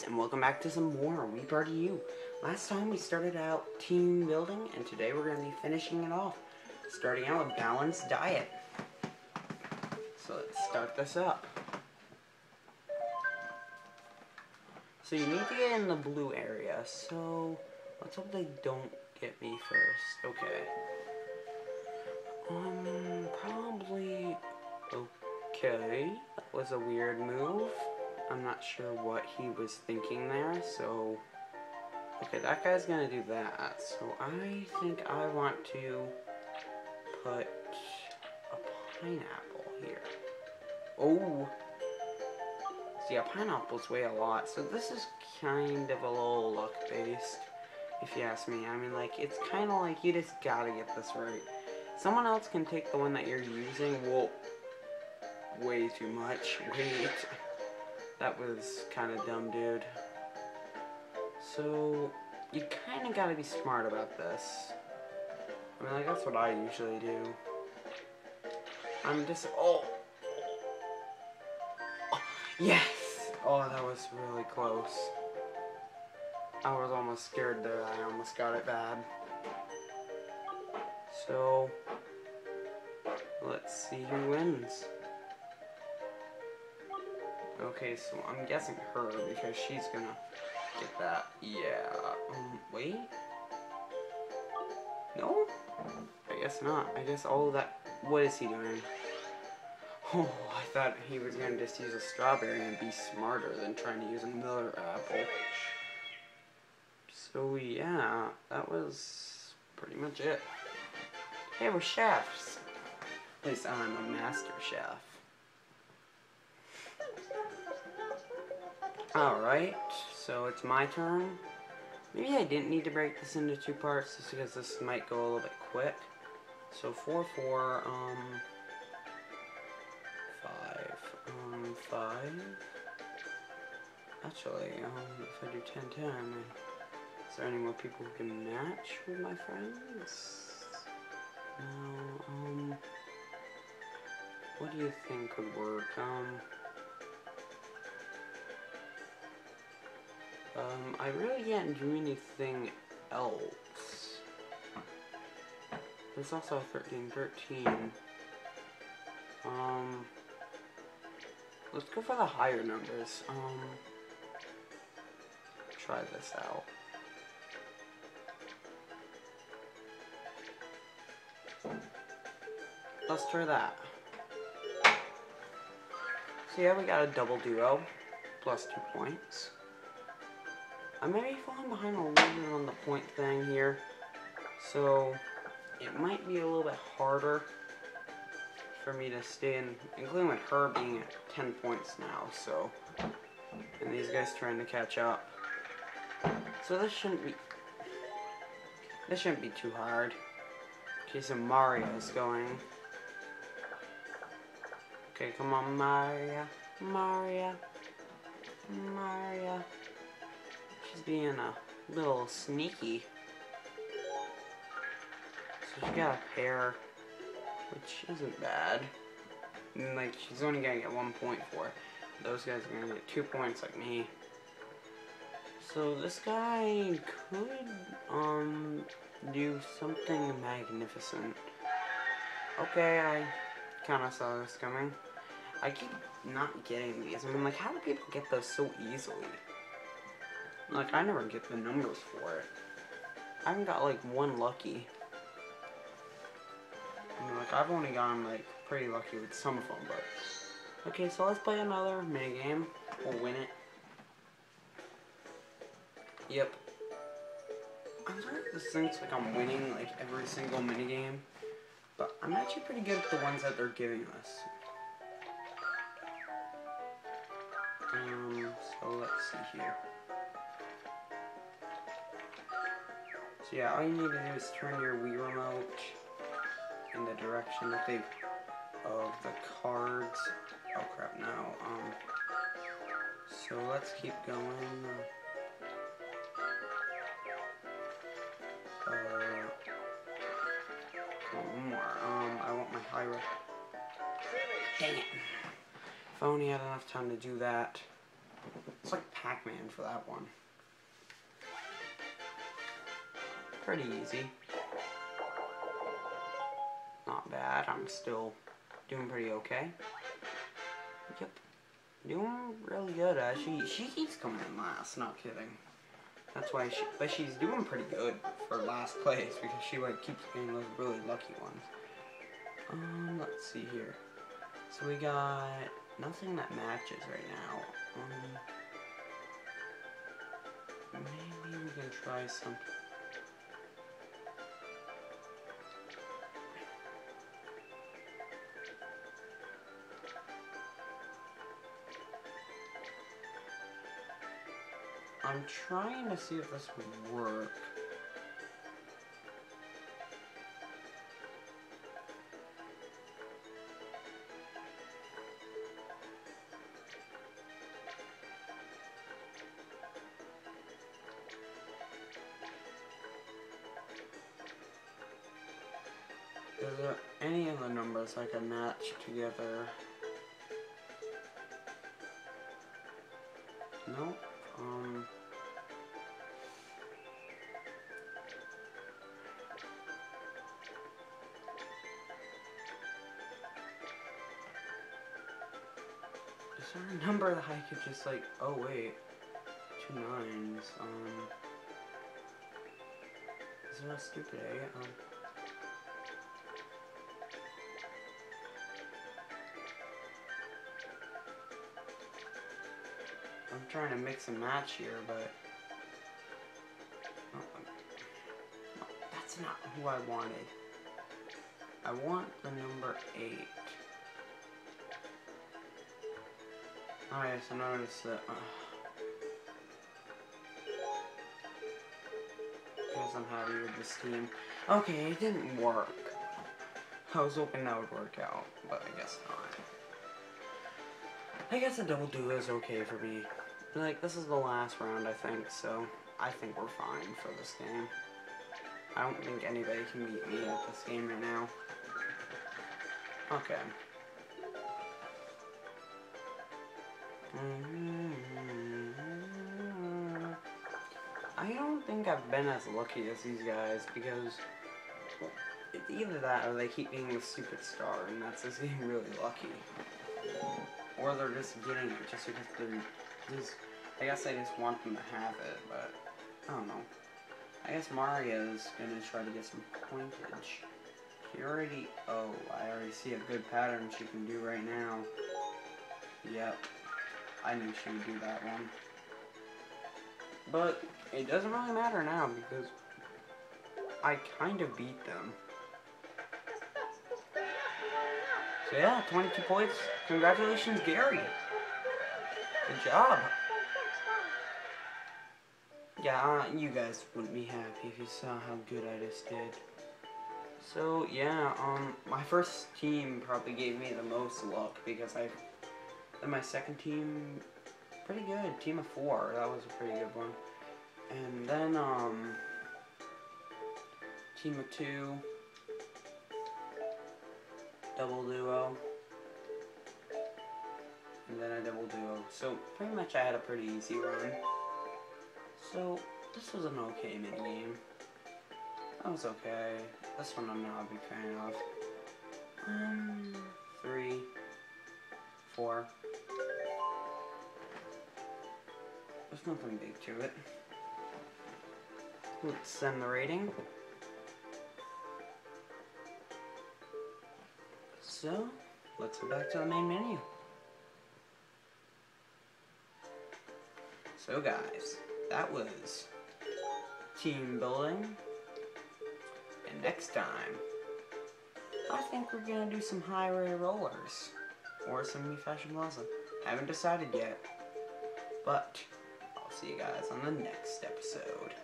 and welcome back to some more We Party You. Last time we started out team building, and today we're going to be finishing it off. Starting out with balanced diet. So let's start this up. So you need to get in the blue area, so let's hope they don't get me first. Okay. Probably okay. That was a weird move. I'm not sure what he was thinking there, so... Okay, that guy's gonna do that, so I think I want to put a pineapple here. Oh! See, pineapples weigh a lot, so this is kind of a little luck-based, if you ask me. I mean, like, it's kind of like you just gotta get this right. Someone else can take the one that you're using. Whoa. Way too much. Wait. That was kind of dumb, dude. So, you kind of gotta be smart about this. I mean, like, that's what I usually do. I'm just... Oh! Yes! Oh, that was really close. I was almost scared there. I almost got it bad. So, let's see who wins. Okay, so I'm guessing her because she's gonna get that. Yeah. Wait. No? I guess not. I guess all of that. What is he doing? Oh, I thought he was gonna just use a strawberry and be smarter than trying to use another apple. So yeah, that was pretty much it. Hey, we're chefs. At least I'm a master chef. Alright, so it's my turn. Maybe I didn't need to break this into two parts just because this might go a little bit quick. So 4, 4, 5. Actually, if I do 10, 10, is there any more people who can match with my friends? No, what do you think would work? I really can't do anything else. There's also 13, 13. Let's go for the higher numbers. Try this out. Let's try that. So yeah, we got a double duo, plus 2 points. I may be falling behind a little bit on the point thing here, so it might be a little bit harder for me to stay in, including with her being at 10 points now, so, and these guys trying to catch up. So this shouldn't be too hard. Okay, so Mario's going. Okay, come on, Maria. She's being a little sneaky. So she got a pair, which isn't bad. And like, she's only gonna get 1 point for it. Those guys are gonna get 2 points like me. So this guy could, do something magnificent. Okay, I kinda saw this coming. I keep not getting these. I mean, like, how do people get those so easily? Like, I never get the numbers for it. I haven't got, like, one lucky. I mean, like, I've only gotten, like, pretty lucky with some of them, but... Okay, so let's play another minigame. We'll win it. Yep. I'm sorry if this thinks like I'm winning, like, every single minigame, but I'm actually pretty good at the ones that they're giving us. So let's see here. So yeah, all you need to do is turn your Wii remote in the direction of the cards. Oh crap, no. So let's keep going. One more. I want my high roll. Dang it. If I only had enough time to do that. It's like Pac-Man for that one. Pretty easy. Not bad. I'm still doing pretty okay. Yep. Doing really good. She keeps coming in last. Not kidding. That's why but she's doing pretty good for last place because she like keeps getting those really lucky ones. Let's see here. So we got nothing that matches right now. Maybe we can try something. I'm trying to see if this would work. Is there any of the numbers I can match together? Nope. Is there a number that I could just like, oh wait, 2 9s, is there a stupid A? I'm trying to mix and match here, but no, that's not who I wanted. I want the number 8. Oh yes, I noticed that. Guess I'm happy with this team. Okay, it didn't work. I was hoping that would work out, but I guess not. I guess a double duo is okay for me. Like, this is the last round, I think, so I think we're fine for this game. I don't think anybody can beat me at this game right now. Okay. I don't think I've been as lucky as these guys because it's either that or they keep being the stupid star and that's just getting really lucky. Or they're just getting it just because they're just, I guess I just want them to have it, but I don't know. I guess Mario's gonna try to get some pointage. I already see a good pattern she can do right now. Yep. I knew she would do that one. But it doesn't really matter now because I kind of beat them. So yeah, 22 points. Congratulations, Gary. Good job. Yeah, you guys wouldn't be happy if you saw how good I just did. So yeah, my first team probably gave me the most luck because then my second team, pretty good, team of 4, that was a pretty good one. And then, team of 2, double duo, and then a double duo. So pretty much I had a pretty easy run. So this was an okay minigame. That was okay. This one I'm not a big fan of. 3, 4. There's nothing big to it. Let's send the rating. So, let's go back to the main menu. So guys, that was team building. And next time, I think we're gonna do some highway rollers. Or some New Fashion Plaza. Haven't decided yet. But, I'll see you guys on the next episode.